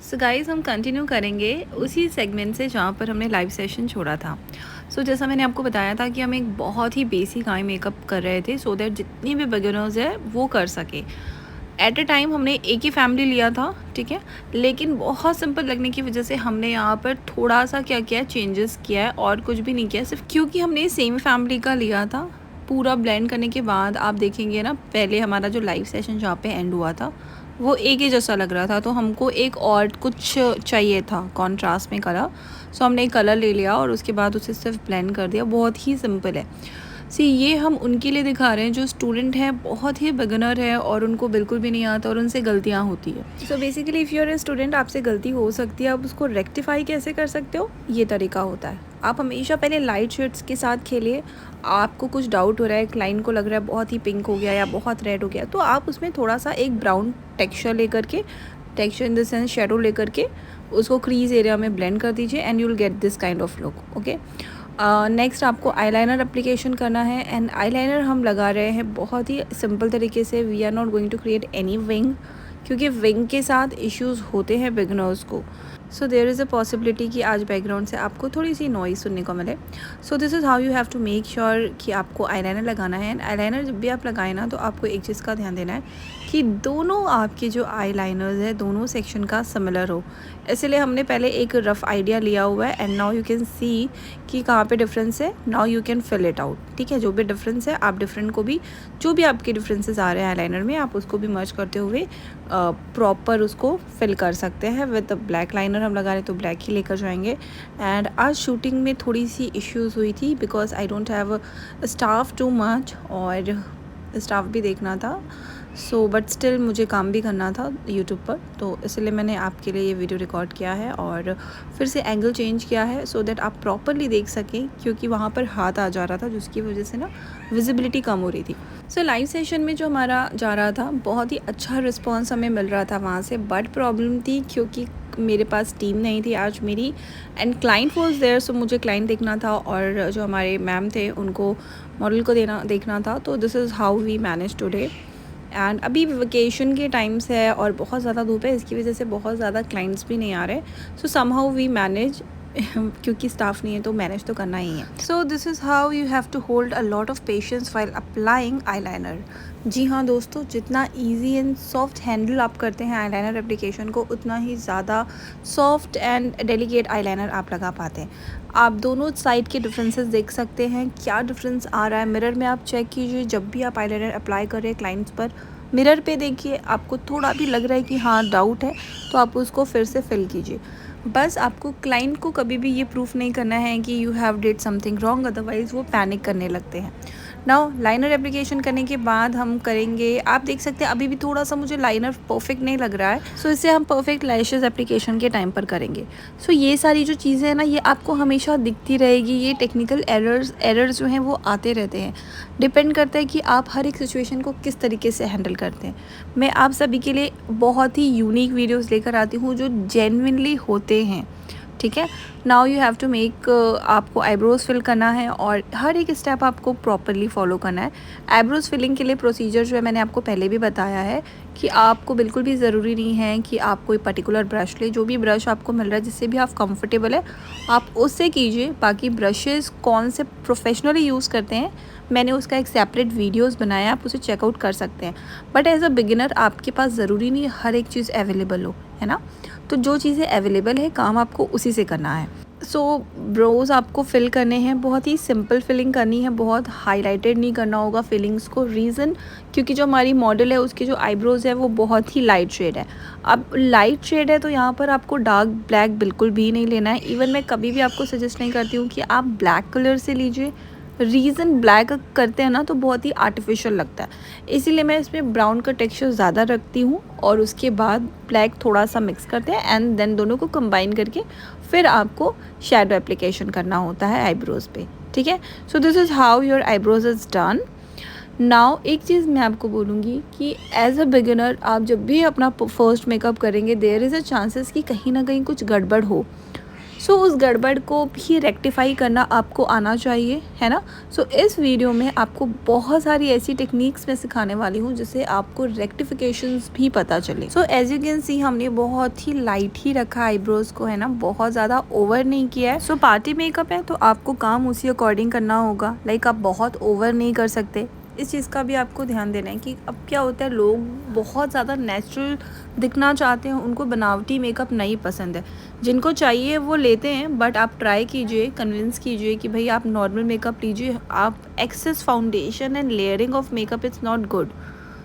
So guys हम continue करेंगे उसी सेगमेंट से जहाँ पर हमने लाइव सेशन छोड़ा था। जैसा मैंने आपको बताया था कि हम एक बहुत ही बेसिक आई मेकअप कर रहे थे सो दैट जितनी भी बिगिनर्स है वो कर सके। एट अ टाइम हमने एक ही फैमिली लिया था, ठीक है, लेकिन बहुत सिंपल लगने की वजह से हमने यहाँ पर थोड़ा सा क्या किया है, चेंजेस किया है और कुछ भी नहीं किया, सिर्फ क्योंकि हमने सेम फैमिली का लिया था। पूरा ब्लेंड करने के बाद आप देखेंगे ना, पहले हमारा जो लाइव सेशन जहाँ पे एंड हुआ था वो एक ही जैसा लग रहा था, तो हमको एक और कुछ चाहिए था कॉन्ट्रास्ट में कलर। हमने एक कलर ले लिया और उसके बाद उसे सिर्फ ब्लेंड कर दिया। बहुत ही सिंपल है। ये हम उनके लिए दिखा रहे हैं जो स्टूडेंट हैं, बहुत ही बिगिनर है और उनको बिल्कुल भी नहीं आता और उनसे गलतियाँ होती है। Basically if you are a student, आपसे गलती हो सकती है, आप उसको रेक्टिफाई कैसे कर सकते हो, ये तरीका होता है। आप हमेशा पहले लाइट शेड्स के साथ खेलिए। आपको कुछ डाउट हो रहा है, क्लाइंट को लग रहा है बहुत ही पिंक हो गया या बहुत रेड हो गया, तो आप उसमें थोड़ा सा एक ब्राउन टेक्सचर लेकर के, texture in the sense shadow लेकर के उसको क्रीज एरिया में ब्लेंड कर दीजिए and you will get this kind of look. Okay, next आपको आईलाइनर एप्लीकेशन करना है एंड आईलाइनर हम लगा रहे हैं बहुत ही सिंपल तरीके से। We are not going to create any wing, क्योंकि विंग के साथ इश्यूज होते हैं बिगनर्स को। देयर इज़ अ पॉसिबिलिटी कि आज बैकग्राउंड से आपको थोड़ी सी नॉइज़ सुनने को मिले। This is how you have to make sure कि आपको आईलाइनर लगाना है। एंड आईलाइनर जब भी आप लगाएं ना, तो आपको एक चीज़ का ध्यान देना है कि दोनों आपके जो आई लाइनर्स है दोनों सेक्शन का सिमिलर हो। इसलिए हमने पहले एक रफ़ आइडिया लिया हुआ है and now you can see कि कहाँ पे डिफरेंस है। Now you can fill it out, ठीक है। जो भी डिफरेंस है आप डिफरेंट को भी, जो भी आपके डिफरेंसेस आ रहे हैं आईलाइनर में, आप उसको भी मर्ज करते हुए प्रॉपर उसको फिल कर सकते हैं। विद ब्लैक लाइनर हम लगा रहे तो ब्लैक ही लेकर जाएंगे। एंड आज शूटिंग में थोड़ी सी इश्यूज़ हुई थी because I don't have staff too much और स्टाफ भी देखना था। बट स्टिल मुझे काम भी करना था यूट्यूब पर, तो इसलिए मैंने आपके लिए ये वीडियो रिकॉर्ड किया है और फिर से एंगल चेंज किया है सो दैट आप प्रॉपरली देख सकें, क्योंकि वहाँ पर हाथ आ जा रहा था जिसकी वजह से ना विजिबिलिटी कम हो रही थी। लाइव सेशन में जो हमारा जा रहा था बहुत ही अच्छा रिस्पॉन्स हमें मिल रहा था वहाँ से, बट प्रॉब्लम थी क्योंकि मेरे पास टीम नहीं थी आज मेरी एंड क्लाइंट वॉज देयर। मुझे क्लाइंट देखना था और जो हमारे मैम थे उनको मॉडल को देखना था। तो this is how we manage today. And अभी वेकेशन के टाइम्स है और बहुत ज़्यादा धूप है, इसकी वजह से बहुत ज़्यादा क्लाइंट्स भी नहीं आ रहे। समहाउ वी मैनेज क्योंकि स्टाफ नहीं है तो मैनेज तो करना ही है। This is how you have to hold a lot of patience while applying eyeliner. जी हाँ दोस्तों, जितना इजी एंड सॉफ्ट हैंडल आप करते हैं आईलाइनर एप्लीकेशन को, उतना ही ज़्यादा सॉफ्ट एंड डेलिकेट आईलाइनर आप लगा पाते हैं। आप दोनों साइड के डिफरेंसेस देख सकते हैं, क्या डिफरेंस आ रहा है। मिरर में आप चेक कीजिए, जब भी आप आईलाइनर अप्लाई करें क्लाइंट्स पर, मिरर पे देखिए, आपको थोड़ा भी लग रहा है कि हाँ डाउट है तो आप उसको फिर से फिल कीजिए। बस आपको क्लाइंट को कभी भी ये प्रूफ नहीं करना है कि you have did something wrong, otherwise वो पैनिक करने लगते हैं। नाउ लाइनर एप्लीकेशन करने के बाद हम करेंगे, आप देख सकते हैं अभी भी थोड़ा सा मुझे लाइनर परफेक्ट नहीं लग रहा है, इसे हम परफेक्ट लैशेस एप्लीकेशन के टाइम पर करेंगे। ये सारी जो चीज़ें हैं ना, ये आपको हमेशा दिखती रहेगी। ये टेक्निकल एरर्स जो हैं वो आते रहते हैं। डिपेंड करता है कि आप हर एक सिचुएशन को किस तरीके से हैंडल करते हैं। मैं आप सभी के लिए बहुत ही यूनिक वीडियोज़ लेकर आती हूँ जो जेन्युइनली होते हैं, ठीक है। Now you have to make, आपको आईब्रोज़ फिल करना है और हर एक स्टेप आपको प्रॉपरली फॉलो करना है। आईब्रोज़ फिलिंग के लिए प्रोसीजर जो है मैंने आपको पहले भी बताया है कि आपको बिल्कुल भी ज़रूरी नहीं है कि आप कोई पर्टिकुलर ब्रश ले। जो भी ब्रश आपको मिल रहा है, जिससे भी आप कंफर्टेबल है, आप उससे कीजिए। बाकी ब्रशेज़ कौन से प्रोफेशनली यूज़ करते हैं, मैंने उसका एक सेपरेट वीडियोस बनाया, आप उसे चेकआउट कर सकते हैं। बट एज अ बिगिनर आपके पास ज़रूरी नहीं हर एक चीज़ अवेलेबल हो, है ना। तो जो चीज़ें अवेलेबल है, काम आपको उसी से करना है। ब्रोज आपको फिल करने हैं, बहुत ही सिंपल फिलिंग करनी है, बहुत हाईलाइटेड नहीं करना होगा फिलिंग्स को। रीज़न क्योंकि जो हमारी मॉडल है उसकी जो आईब्रोज़ है वो बहुत ही लाइट शेड है। अब लाइट शेड है तो यहाँ पर आपको डार्क ब्लैक बिल्कुल भी नहीं लेना है। इवन मैं कभी भी आपको सजेस्ट नहीं करती हूँ कि आप ब्लैक कलर से लीजिए। रीज़न ब्लैक करते हैं ना तो बहुत ही आर्टिफिशियल लगता है, इसीलिए मैं इसमें ब्राउन का टेक्सचर ज़्यादा रखती हूँ और उसके बाद ब्लैक थोड़ा सा मिक्स करते हैं एंड देन दोनों को कंबाइन करके फिर आपको शैडो एप्लीकेशन करना होता है आईब्रोज़ पे, ठीक है। This is how your eyebrows is done. Now एक चीज़ मैं आपको बोलूँगी कि एज अ बिगिनर आप जब भी अपना फर्स्ट मेकअप करेंगे, देयर इज़ अ चांसेस कि कहीं ना कहीं कुछ गड़बड़ हो। सो उस गड़बड़ को भी रेक्टिफाई करना आपको आना चाहिए, है ना। सो इस वीडियो में आपको बहुत सारी ऐसी टेक्निक्स मैं सिखाने वाली हूँ जिससे आपको रेक्टिफिकेशंस भी पता चले। So as you can see हमने बहुत ही लाइट ही रखा आईब्रोज को, है ना, बहुत ज़्यादा ओवर नहीं किया है। सो पार्टी मेकअप है तो आपको काम उसी अकॉर्डिंग करना होगा, लाइक आप बहुत ओवर नहीं कर सकते। इस चीज़ का भी आपको ध्यान देना है कि अब क्या होता है, लोग बहुत ज़्यादा नेचुरल दिखना चाहते हैं, उनको बनावटी मेकअप नहीं पसंद है। जिनको चाहिए वो लेते हैं, बट आप ट्राई कीजिए, कन्विंस कीजिए कि भाई आप नॉर्मल मेकअप लीजिए। आप excess foundation and layering of makeup is not good.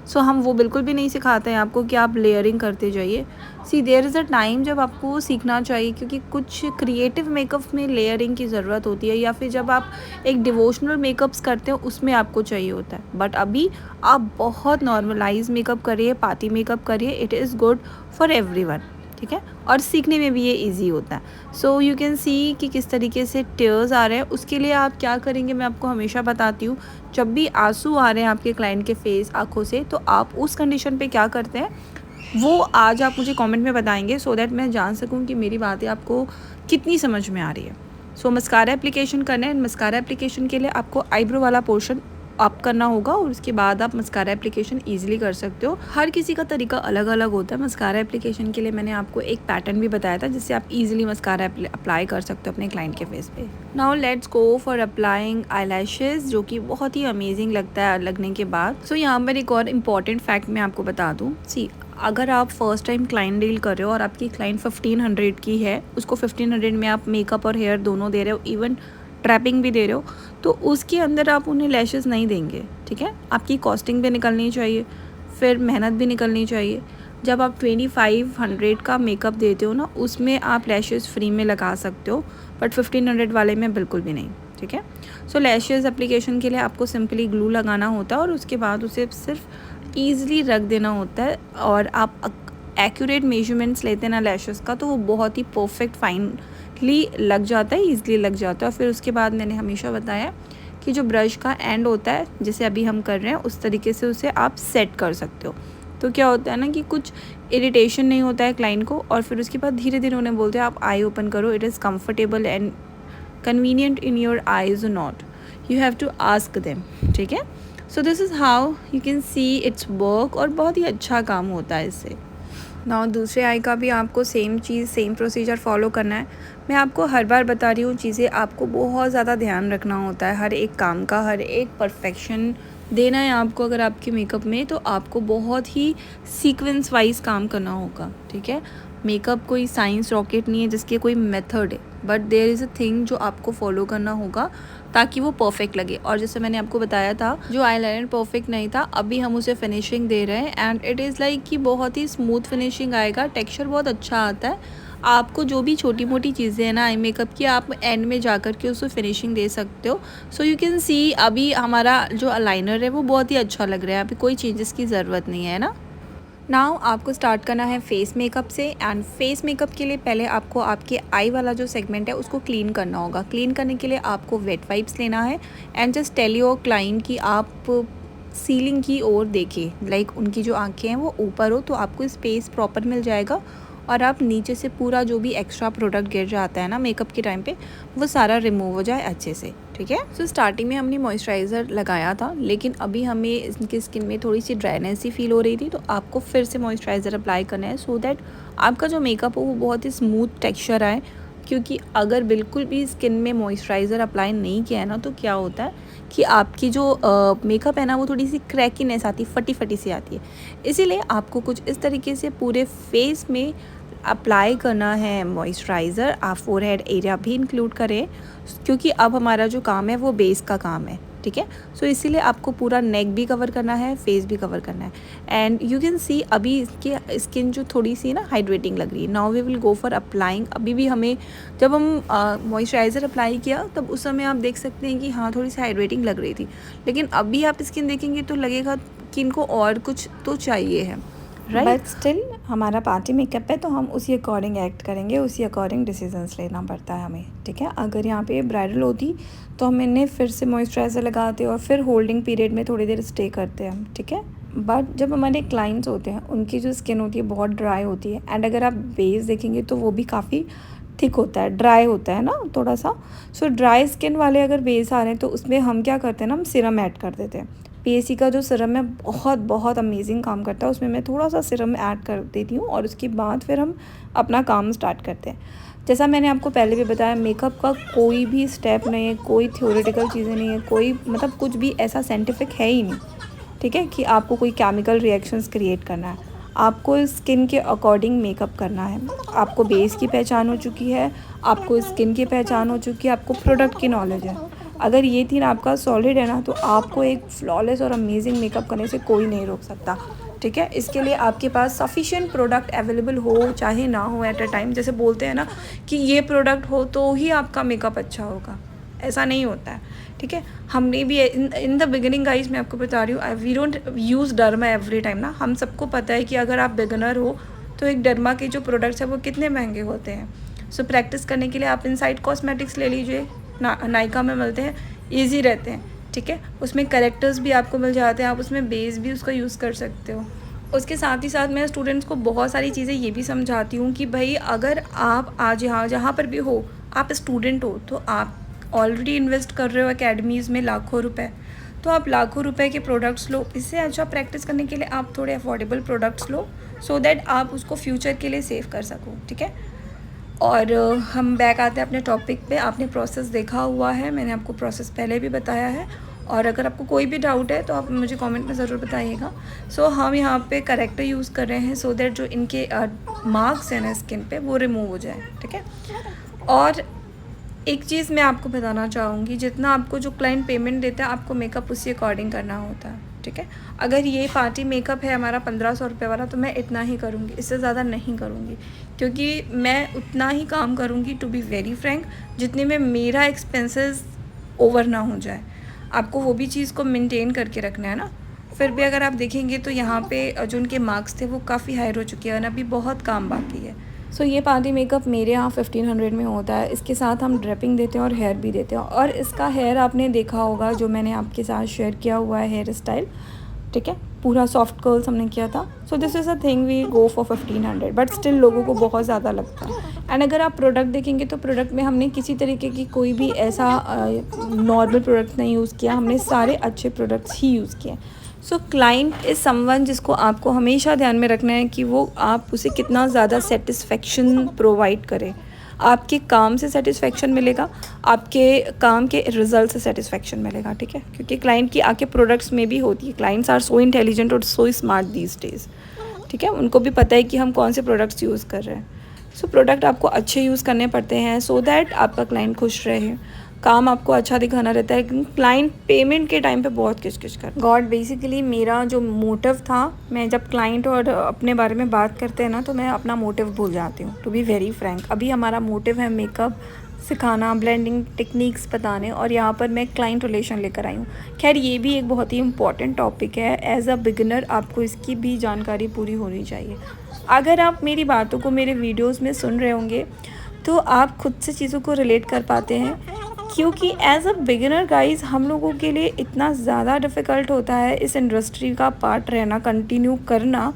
So हम वो बिल्कुल भी नहीं सिखाते हैं आपको कि आप लेयरिंग करते जाइए। सी देयर इज़ अ टाइम जब आपको वो सीखना चाहिए, क्योंकि कुछ क्रिएटिव मेकअप में लेयरिंग की ज़रूरत होती है, या फिर जब आप एक डिवोशनल मेकअप्स करते हो उसमें आपको चाहिए होता है। बट अभी आप बहुत नॉर्मलाइज मेकअप करिए, पार्टी मेकअप करिए, it is good for everyone, ठीक है। और सीखने में भी ये इजी होता है। सो यू कैन सी कि किस तरीके से टेयर्स आ रहे हैं। उसके लिए आप क्या करेंगे, मैं आपको हमेशा बताती हूँ, जब भी आंसू आ रहे हैं आपके क्लाइंट के फेस, आँखों से, तो आप उस कंडीशन पे क्या करते हैं वो आज आप मुझे कमेंट में बताएंगे, सो दैट मैं जान सकूँ कि मेरी बातें आपको कितनी समझ में आ रही है। सो मस्कारा एप्लीकेशन करना है। मस्कारा एप्लीकेशन के लिए आपको आईब्रो वाला पोर्शन अप करना होगा और उसके बाद आप मस्कारा एप्लीकेशन ईजिली कर सकते हो। हर किसी का तरीका अलग अलग होता है। मस्कारा एप्लीकेशन के लिए मैंने आपको एक पैटर्न भी बताया था जिससे आप ईजिली मस्कारा अप्लाई कर सकते हो अपने क्लाइंट के फेस पे। Now let's go for applying eyelashes, जो कि बहुत ही अमेजिंग लगता है लगने के बाद। सो यहाँ पर एक और इम्पॉर्टेंट फैक्ट मैं आपको बता दूँ। सी, अगर आप फर्स्ट टाइम क्लाइंट डील कर रहे हो और आपकी क्लाइंट 1500 की है, उसको 1500 में आप मेकअप और हेयर दोनों दे रहे हो, इवन ट्रैपिंग भी दे रहे हो, तो उसके अंदर आप उन्हें लैशेस नहीं देंगे, ठीक है। आपकी कॉस्टिंग भी निकलनी चाहिए, फिर मेहनत भी निकलनी चाहिए। जब आप 2500 का मेकअप देते हो ना, उसमें आप लैशेस फ्री में लगा सकते हो, बट 1500 वाले में बिल्कुल भी नहीं, ठीक है। सो लैशेस एप्लीकेशन के लिए आपको सिंपली ग्लू लगाना होता है और उसके बाद उसे सिर्फ ईज़िली रख देना होता है। और आप एक्यूरेट मेजरमेंट्स लेते हैं ना लैशेस का, तो वो बहुत ही परफेक्ट फाइनली लग जाता है, ईज़िली लग जाता है। और फिर उसके बाद मैंने हमेशा बताया कि जो ब्रश का एंड होता है, जैसे अभी हम कर रहे हैं, उस तरीके से उसे आप सेट कर सकते हो। तो क्या होता है ना कि कुछ इरिटेशन नहीं होता है क्लाइंट को। और फिर उसके बाद धीरे धीरे उन्हें बोलते हैं आप आई ओपन करो, it is comfortable and convenient in your eyes और not, you have to ask them, ठीक है। So this is how you can see it's work, और बहुत ही अच्छा काम होता है इससे। नाउ दूसरे आई का भी आपको सेम चीज़, सेम प्रोसीजर फॉलो करना है। मैं आपको हर बार बता रही हूँ चीज़ें, आपको बहुत ज़्यादा ध्यान रखना होता है हर एक काम का, हर एक परफेक्शन देना है आपको। अगर आपके मेकअप में, तो आपको बहुत ही सीक्वेंस वाइज काम करना होगा, ठीक है। मेकअप कोई साइंस रॉकेट नहीं है जिसके कोई मेथड है, but there is a thing जो आपको फॉलो करना होगा ताकि वो परफेक्ट लगे। और जैसे मैंने आपको बताया था, जो आईलाइनर परफेक्ट नहीं था, अभी हम उसे फिनिशिंग दे रहे हैं एंड इट इज़ लाइक कि बहुत ही स्मूथ फिनिशिंग आएगा, टेक्सचर बहुत अच्छा आता है। आपको जो भी छोटी मोटी चीज़ें हैं ना आई मेकअप की, आप एंड में जा कर के उसको फिनिशिंग दे सकते हो। सो यू कैन सी अभी हमारा जो अलाइनर है वो बहुत ही अच्छा लग रहा है, अभी कोई चेंजेस की ज़रूरत नहीं है ना। नाउ आपको स्टार्ट करना है फेस मेकअप से। एंड फेस मेकअप के लिए पहले आपको आपके आई वाला जो सेगमेंट है उसको क्लीन करना होगा। क्लीन करने के लिए आपको वेट वाइप्स लेना है and just tell your client कि आप सीलिंग की ओर देखिए, लाइक उनकी जो आंखें हैं वो ऊपर हो, तो आपको स्पेस प्रॉपर मिल जाएगा। और आप नीचे से पूरा जो भी एक्स्ट्रा प्रोडक्ट गिर जाता है ना मेकअप के टाइम पे, वो सारा रिमूव हो जाए अच्छे से, ठीक है। सो स्टार्टिंग में हमने मॉइस्चराइज़र लगाया था, लेकिन अभी हमें इनकी स्किन में थोड़ी सी ड्राइनेस ही फील हो रही थी, तो आपको फिर से मॉइस्चराइज़र अप्लाई करना है सो दैट आपका जो मेकअप हो वो बहुत ही स्मूथ टेक्स्चर आए। क्योंकि अगर बिल्कुल भी स्किन में मॉइस्चराइज़र अप्लाई नहीं किया है ना, तो क्या होता है कि आपकी जो मेकअप है ना वो थोड़ी सी क्रैकीनेस आती, फटी फटी सी आती है। इसीलिए आपको कुछ इस तरीके से पूरे फेस में अप्लाई करना है मॉइस्चराइज़र। आप फोरहेड एरिया भी इंक्लूड करें, क्योंकि अब हमारा जो काम है वो बेस का काम है, ठीक है। सो इसीलिए आपको पूरा नेक भी कवर करना है, फेस भी कवर करना है। एंड यू कैन सी अभी इसकी स्किन जो थोड़ी सी ना हाइड्रेटिंग लग रही है। Now we will go for applying. अभी भी हमें, जब हम मॉइस्चराइज़र अप्लाई किया तब उस समय आप देख सकते हैं कि हाँ थोड़ी सी हाइड्रेटिंग लग रही थी, लेकिन अभी आप स्किन देखेंगे तो लगेगा कि इनको और कुछ तो चाहिए है, राइट। बट स्टिल हमारा पार्टी मेकअप है, तो हम उसी अकॉर्डिंग एक्ट करेंगे, उसी अकॉर्डिंग डिसीजंस लेना पड़ता है हमें, ठीक है। अगर यहाँ पे ब्राइडल होती तो हम इन्हें फिर से मॉइस्चराइज़र लगाते और फिर होल्डिंग पीरियड में थोड़ी देर स्टे करते हैं हम, ठीक है। बट जब हमारे क्लाइंट्स होते हैं उनकी जो स्किन होती है बहुत ड्राई होती है, एंड अगर आप बेस देखेंगे तो वो भी काफ़ी थिक होता है, ड्राई होता है ना थोड़ा सा। सो ड्राई स्किन वाले अगर बेस आ रहे हैं तो उसमें हम क्या करते हैं ना, हम सीरम ऐड कर देते हैं। पीएससी का जो सीरम है बहुत बहुत अमेजिंग काम करता है, उसमें मैं थोड़ा सा सीरम ऐड कर देती हूँ और उसके बाद फिर हम अपना काम स्टार्ट करते हैं। जैसा मैंने आपको पहले भी बताया, मेकअप का कोई भी स्टेप नहीं है, कोई थ्योरेटिकल चीज़ें नहीं है, कोई मतलब कुछ भी ऐसा साइंटिफिक है ही नहीं, ठीक है, कि आपको कोई केमिकल रिएक्शंस क्रिएट करना है। आपको स्किन के अकॉर्डिंग मेकअप करना है। आपको बेस की पहचान हो चुकी है, आपको स्किन की पहचान हो चुकी है, आपको प्रोडक्ट की नॉलेज है। अगर ये तीन आपका सॉलिड है ना, तो आपको एक फ्लॉलेस और अमेजिंग मेकअप करने से कोई नहीं रोक सकता, ठीक है। इसके लिए आपके पास सफिशिएंट प्रोडक्ट अवेलेबल हो चाहे ना हो एट अ टाइम। जैसे बोलते हैं ना कि ये प्रोडक्ट हो तो ही आपका मेकअप अच्छा होगा, ऐसा नहीं होता है, ठीक है। हमने भी इन द बिगिनिंग गाइज, मैं आपको बता रही हूँ, we don't use derma every time ना। हम सबको पता है कि अगर आप बिगिनर हो तो एक डर्मा के जो प्रोडक्ट्स हैं वो कितने महंगे होते हैं। सो प्रैक्टिस करने के लिए आप इनसाइड कॉस्मेटिक्स ले लीजिए, नायका में मिलते हैं, ईजी रहते हैं, ठीक है। उसमें करेक्टर्स भी आपको मिल जाते हैं, आप उसमें बेस भी उसका यूज़ कर सकते हो। उसके साथ ही साथ मैं स्टूडेंट्स को बहुत सारी चीज़ें ये भी समझाती हूँ कि भाई अगर आप आज यहाँ जहाँ पर भी हो, आप स्टूडेंट हो, तो आप ऑलरेडी इन्वेस्ट कर रहे हो एकेडमीज़ में लाखों रुपए, तो आप लाखों रुपए के प्रोडक्ट्स लो। इससे अच्छा प्रैक्टिस करने के लिए आप थोड़े affordable products low, so that आप उसको फ्यूचर के लिए सेव कर सको, ठीक है। और हम बैक आते हैं अपने टॉपिक पे। आपने प्रोसेस देखा हुआ है, मैंने आपको प्रोसेस पहले भी बताया है, और अगर आपको कोई भी डाउट है तो आप मुझे कमेंट में ज़रूर बताइएगा। सो हम यहाँ पे करेक्टर यूज़ कर रहे हैं सो दैट जो इनके मार्क्स हैं ना स्किन पे वो रिमूव हो जाए, ठीक है। और एक चीज़ मैं आपको बताना चाहूँगी, जितना आपको जो क्लाइंट पेमेंट देता है आपको मेकअप उसी अकॉर्डिंग करना होता है, ठीक है। अगर ये पार्टी मेकअप है हमारा 1500 रुपये वाला, तो मैं इतना ही करूँगी, इससे ज़्यादा नहीं करूँगी, क्योंकि मैं उतना ही काम करूँगी, टू बी वेरी फ्रैंक, जितने में मेरा एक्सपेंसेस ओवर ना हो जाए। आपको वो भी चीज़ को मेंटेन करके रखना है ना। फिर भी अगर आप देखेंगे तो यहाँ पे जो उनके मार्क्स थे वो काफ़ी हायर हो चुके हैं और अभी बहुत काम बाकी है। सो ये पार्टी मेकअप मेरे यहाँ 1500 में होता है। इसके साथ हम ड्रेपिंग देते हैं और हेयर भी देते हैं, और इसका हेयर आपने देखा होगा जो मैंने आपके साथ शेयर किया हुआ है हेयर स्टाइल, ठीक है, पूरा सॉफ्ट कर्ल्स हमने किया था। So this is a thing we go for 1500, but still लोगों को बहुत ज़्यादा लगता है। एंड अगर आप प्रोडक्ट देखेंगे तो प्रोडक्ट में हमने किसी तरीके की कोई भी ऐसा नॉर्मल प्रोडक्ट नहीं यूज़ किया, हमने सारे अच्छे प्रोडक्ट्स ही यूज़ किए। सो क्लाइंट इज़ समवन जिसको आपको हमेशा ध्यान में रखना है कि वो आप उसे कितना ज़्यादा सेटिस्फेक्शन प्रोवाइड करें। आपके काम से सेटिस्फेक्शन मिलेगा, आपके काम के रिजल्ट से सेटिस्फेक्शन मिलेगा, ठीक है। क्योंकि क्लाइंट की आंखें प्रोडक्ट्स में भी होती है। क्लाइंट्स आर सो इंटेलिजेंट और सो स्मार्ट दीज डेज, ठीक है। उनको भी पता है कि हम कौन से प्रोडक्ट्स यूज़ कर रहे हैं। सो प्रोडक्ट आपको अच्छे यूज़ करने पड़ते हैं सो दैट आपका क्लाइंट खुश रहे। काम आपको अच्छा दिखाना रहता है, लेकिन क्लाइंट पेमेंट के टाइम पे बहुत किचकिच कर गॉड। बेसिकली मेरा जो मोटिव था, मैं जब क्लाइंट और अपने बारे में बात करते हैं ना तो मैं अपना मोटिव भूल जाती हूँ, टू बी वेरी फ्रैंक। अभी हमारा मोटिव है मेकअप सिखाना, ब्लेंडिंग टेक्निक्स बताने, और यहाँ पर मैं क्लाइंट रिलेशन लेकर आई हूँ। खैर ये भी एक बहुत ही इंपॉर्टेंट टॉपिक है, एज अ बिगिनर आपको इसकी भी जानकारी पूरी होनी चाहिए। अगर आप मेरी बातों को मेरे वीडियोज़ में सुन रहे होंगे तो आप खुद से चीज़ों को रिलेट कर पाते हैं, क्योंकि एज अ बिगिनर गाइज हम लोगों के लिए इतना ज़्यादा डिफ़िकल्ट होता है इस इंडस्ट्री का पार्ट रहना, कंटिन्यू करना।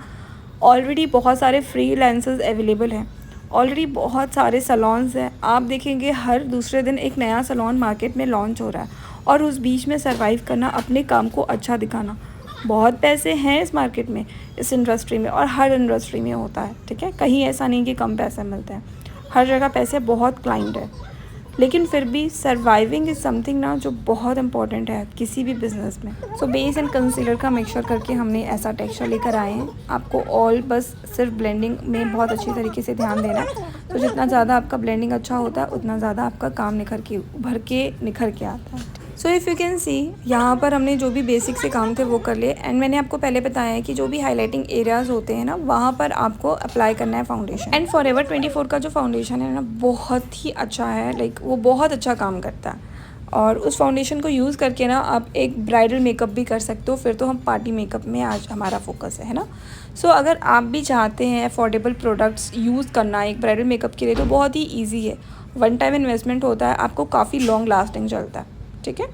ऑलरेडी बहुत सारे फ्रीलांसर्स अवेलेबल हैं, ऑलरेडी बहुत सारे सलोन्स हैं। आप देखेंगे हर दूसरे दिन एक नया सलोन मार्केट में लॉन्च हो रहा है, और उस बीच में सर्वाइव करना, अपने काम को अच्छा दिखाना। बहुत पैसे हैं इस मार्केट में, इस इंडस्ट्री में, और हर इंडस्ट्री में होता है, ठीक है। कहीं ऐसा नहीं कि कम पैसे मिलते हैं, हर जगह पैसे बहुत क्लाइंट है। लेकिन फिर भी सर्वाइविंग इज़ समथिंग ना जो बहुत इंपॉर्टेंट है किसी भी बिज़नेस में। सो बेस एंड कंसीलर का मिक्सचर करके हमने ऐसा टेक्सचर लेकर आए हैं। आपको ऑल बस सिर्फ ब्लेंडिंग में बहुत अच्छी तरीके से ध्यान देना है। तो जितना ज़्यादा आपका ब्लेंडिंग अच्छा होता है उतना ज़्यादा आपका काम निखर के आता है। सो इफ़ यू कैन सी, यहाँ पर हमने जो भी बेसिक से काम थे वो कर लिए। एंड मैंने आपको पहले बताया है कि जो भी हाईलाइटिंग एरियाज़ होते हैं ना, वहाँ पर आपको अप्लाई करना है फाउंडेशन। एंड फॉरएवर 24 का जो फाउंडेशन है ना, बहुत ही अच्छा है, लाइक वो बहुत अच्छा काम करता है। और उस फाउंडेशन को यूज़ करके ना आप एक ब्राइडल मेकअप भी कर सकते हो। फिर तो हम पार्टी मेकअप में आज हमारा फोकस है ना। सो अगर आप भी चाहते हैं अफोर्डेबल प्रोडक्ट्स यूज़ करना एक ब्राइडल मेकअप के लिए, तो बहुत ही ईजी है। वन टाइम इन्वेस्टमेंट होता है, आपको काफ़ी लॉन्ग लास्टिंग चलता है, ठीक है।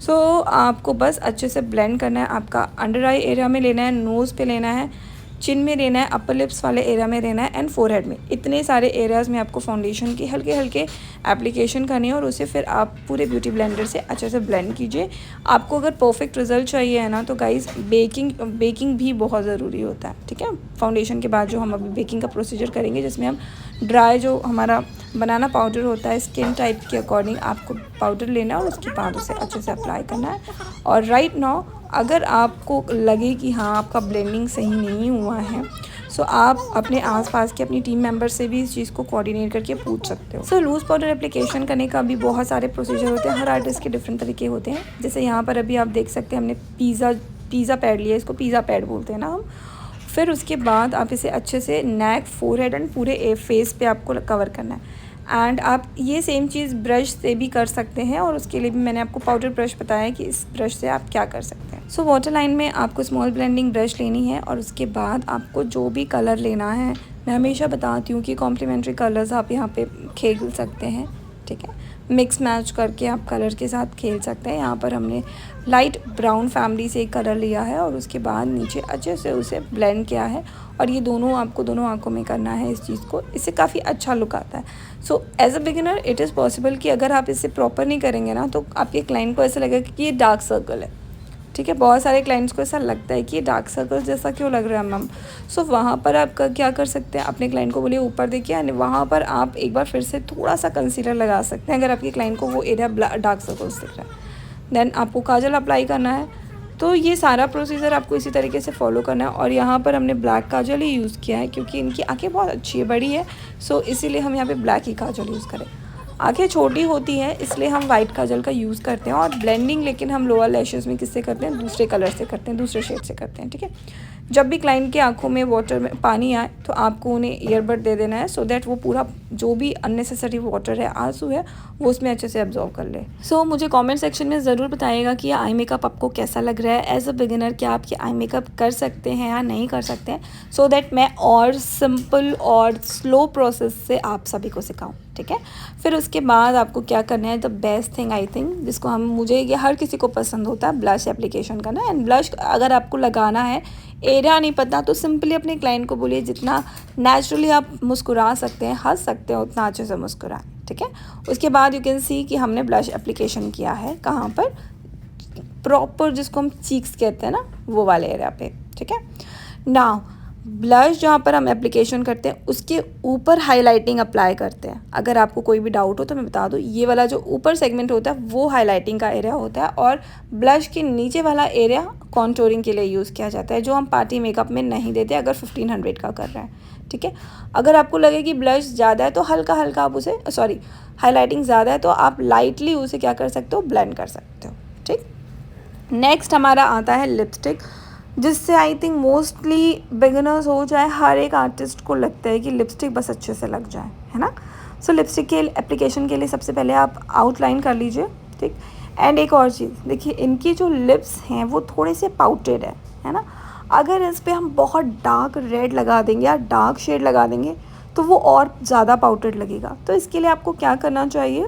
सो आपको बस अच्छे से ब्लेंड करना है। आपका अंडर आई एरिया में लेना है, नोज़ पे लेना है, चिन में लेना है, अपर लिप्स वाले एरिया में लेना है एंड फोरहेड में। इतने सारे एरियाज़ में आपको फाउंडेशन की हल्के हल्के एप्लीकेशन करनी है और उसे फिर आप पूरे ब्यूटी ब्लेंडर से अच्छे से ब्लेंड कीजिए। आपको अगर परफेक्ट रिजल्ट चाहिए है ना तो गाइस बेकिंग भी बहुत ज़रूरी होता है, ठीक है। फाउंडेशन के बाद जो हम अभी बेकिंग का प्रोसीजर करेंगे, जिसमें हम ड्राई जो हमारा बनाना पाउडर होता है स्किन टाइप के अकॉर्डिंग आपको पाउडर लेना है और उसके बाद उसे अच्छे से अप्लाई करना है। और राइट नाउ अगर आपको लगे कि हाँ आपका ब्लेंडिंग सही नहीं हुआ है, सो आप अपने आसपास के अपनी टीम मेंबर से भी इस चीज़ को कोऑर्डिनेट करके पूछ सकते हो। सो लूज़ पाउडर एप्लीकेशन करने का भी बहुत सारे प्रोसीजर होते हैं, हर आर्टिस्ट के डिफरेंट तरीके होते हैं। जैसे यहाँ पर अभी आप देख सकते हैं हमने पिज़्ज़ा पैड लिया, इसको पिज़्ज़ा पैड बोलते हैं ना हम। फिर उसके बाद आप इसे अच्छे से नेक, फोरहेड एंड पूरे फेस पे आपको कवर करना है। एंड आप ये सेम चीज़ ब्रश से भी कर सकते हैं और उसके लिए भी मैंने आपको पाउडर ब्रश बताया कि इस ब्रश से आप क्या कर सकते हैं। सो वाटर लाइन में आपको स्मॉल ब्लेंडिंग ब्रश लेनी है और उसके बाद आपको जो भी कलर लेना है, मैं हमेशा बताती हूँ कि कॉम्प्लीमेंट्री कलर्स आप यहाँ पे खेल सकते हैं, ठीक है। मिक्स मैच करके आप कलर के साथ खेल सकते हैं। यहाँ पर हमने लाइट ब्राउन फैमिली से एक कलर लिया है और उसके बाद नीचे अच्छे से उसे ब्लेंड किया है और ये दोनों आपको दोनों आंखों में करना है इस चीज़ को। इससे काफ़ी अच्छा लुक आता है। So as a beginner it is possible कि अगर आप इसे प्रॉपर नहीं करेंगे ना तो आपके क्लाइंट को ऐसा लगेगा कि ये डार्क सर्कल है, ठीक है। बहुत सारे क्लाइंट्स को ऐसा लगता है कि ये डार्क सर्कल जैसा क्यों लग रहा है मैम। सो वहाँ पर आप क्या कर सकते हैं, अपने क्लाइंट को बोलिए ऊपर देखिए यानी वहाँ पर आप एक बार फिर से थोड़ा सा कंसीलर लगा सकते हैं अगर आपके क्लाइंट को वो एरिया डार्क सर्कल्स दिख रहा है। देन आपको काजल अप्लाई करना है। तो ये सारा प्रोसीजर आपको इसी तरीके से फॉलो करना है। और यहाँ पर हमने ब्लैक काजल ही यूज़ किया है क्योंकि इनकी आँखें बहुत अच्छी है, बड़ी है, सो इसीलिए हम यहाँ पे ब्लैक ही काजल यूज़ करें। आँखें छोटी होती हैं इसलिए हम वाइट काजल का यूज़ करते हैं और ब्लेंडिंग लेकिन हम लोअर लैशेज़ में किससे करते हैं, दूसरे कलर से करते हैं, दूसरे शेड से करते हैं, ठीक है। जब भी क्लाइंट की आंखों में वाटर में पानी आए तो आपको उन्हें ईयरबड दे देना है सो दैट वो पूरा जो भी अननेसेसरी वाटर है, आंसू है, वो उसमें अच्छे से एब्जॉर्व कर ले। सो मुझे कमेंट सेक्शन में ज़रूर बताइएगा कि आई मेकअप आपको कैसा लग रहा है। एज अ बिगिनर क्या आप ये आई मेकअप कर सकते हैं या नहीं कर सकते हैं, सो दैट मैं और सिंपल और स्लो प्रोसेस से आप सभी को सिखाऊँ, ठीक है। फिर उसके बाद आपको क्या करना है, the best thing I think जिसको मुझे ये हर किसी को पसंद होता है, ब्लश एप्लीकेशन करना। एंड ब्लश अगर आपको लगाना है, एरिया नहीं पता तो सिंपली अपने क्लाइंट को बोलिए जितना नेचुरली आप मुस्कुरा सकते हैं, हंस सकते हैं, उतना अच्छे से मुस्कुराएं, ठीक है। उसके बाद यू कैन सी कि हमने ब्लश एप्लीकेशन किया है कहाँ पर, प्रॉपर जिसको हम चीक्स कहते हैं ना, वो वाले एरिया पे, ठीक है। नाउ ब्लश जहाँ पर हम एप्लीकेशन करते हैं उसके ऊपर हाइलाइटिंग अप्लाई करते हैं। अगर आपको कोई भी डाउट हो तो मैं बता दूँ, ये वाला जो ऊपर सेगमेंट होता है वो हाइलाइटिंग का एरिया होता है और ब्लश के नीचे वाला एरिया कॉन्टोरिंग के लिए यूज़ किया जाता है, जो हम पार्टी मेकअप में नहीं देते अगर 1500 का कर रहे हैं, ठीक है। अगर आपको लगे कि ब्लश ज़्यादा है तो हल्का हल्का आप उसे हाईलाइटिंग ज़्यादा है तो आप लाइटली उसे क्या कर सकते हो, ब्लेंड कर सकते हो, ठीक। नेक्स्ट हमारा आता है लिपस्टिक, जिससे आई थिंक मोस्टली बिगिनर्स हो जाए, हर एक आर्टिस्ट को लगता है कि लिपस्टिक बस अच्छे से लग जाए, है ना। सो लिपस्टिक के एप्लीकेशन के लिए सबसे पहले आप आउटलाइन कर लीजिए, ठीक। एंड एक और चीज़ देखिए, इनकी जो लिप्स हैं वो थोड़े से पाउटेड है ना। अगर इस पर हम बहुत डार्क रेड लगा देंगे या डार्क शेड लगा देंगे तो वो और ज़्यादा पाउटेड लगेगा। तो इसके लिए आपको क्या करना चाहिए,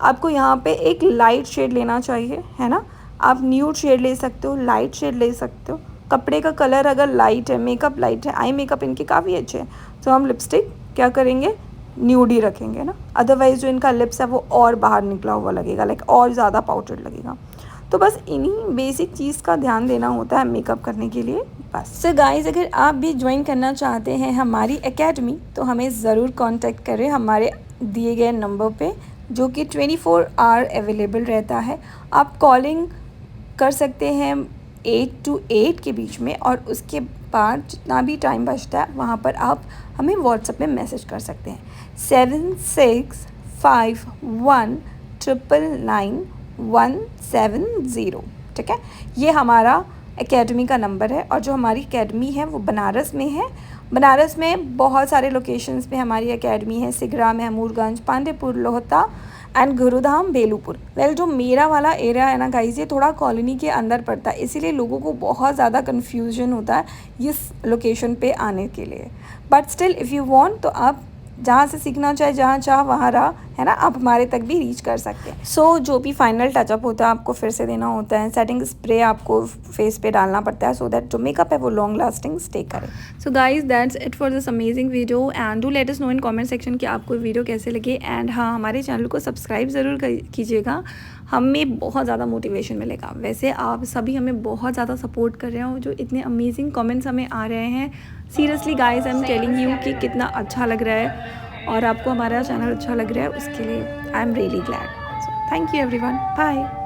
आपको यहाँ पे एक लाइट शेड लेना चाहिए, है ना। आप न्यूड शेड ले सकते हो, लाइट शेड ले सकते हो। कपड़े का कलर अगर लाइट है, मेकअप लाइट है, आई मेकअप इनके काफ़ी अच्छे हैं, तो हम लिपस्टिक क्या करेंगे, न्यूड ही रखेंगे ना। अदरवाइज़ जो इनका लिप्स है वो और बाहर निकला हुआ लगेगा, लाइक और ज़्यादा पाउडर लगेगा। तो बस इन्हीं बेसिक चीज़ का ध्यान देना होता है मेकअप करने के लिए, बस। सो गाइस, अगर आप भी ज्वाइन करना चाहते हैं हमारी एकेडमी तो हमें ज़रूर कांटेक्ट करें हमारे दिए गए नंबर पे, जो कि 24 आवर अवेलेबल रहता है। आप कॉलिंग कर सकते हैं 8 to 8 के बीच में, और उसके बाद जितना भी टाइम बचता है वहाँ पर आप हमें व्हाट्सएप में मैसेज कर सकते हैं 7651999170, ठीक है। ये हमारा एकेडमी का नंबर है। और जो हमारी एकेडमी है वो बनारस में है। बनारस में बहुत सारे लोकेशंस पे हमारी एकेडमी है, सिगरा, महमूदगंज, पांडेपुर, लोहता एंड गुरुधाम, बेलूपुर। जो मेरा वाला एरिया है ना गाइस, ये थोड़ा कॉलोनी के अंदर पड़ता है, इसीलिए लोगों को बहुत ज़्यादा कन्फ्यूजन होता है इस लोकेशन पे आने के लिए। But still if you want तो आप जहाँ से सीखना चाहे, जहाँ चाह वहाँ रहा, है ना, आप हमारे तक भी रीच कर सकते हैं। सो जो भी फाइनल टचअप होता है आपको फिर से देना होता है, सेटिंग स्प्रे आपको फेस पे डालना पड़ता है, सो दैट जो मेकअप है वो लॉन्ग लास्टिंग स्टे करे। So guys that's it for this amazing video and do let us know in comment section कि आपको वीडियो कैसे लगे। एंड हाँ, हमारे चैनल को सब्सक्राइब ज़रूर कीजिएगा, हमें बहुत ज़्यादा मोटिवेशन मिलेगा। वैसे आप सभी हमें बहुत ज़्यादा सपोर्ट कर रहे हो, जो इतने अमेजिंग कमेंट्स हमें आ रहे हैं, seriously guys I am telling you कि कितना अच्छा लग रहा है और आपको हमारा चैनल अच्छा लग रहा है, उसके लिए I am really glad. So thank you everyone, bye.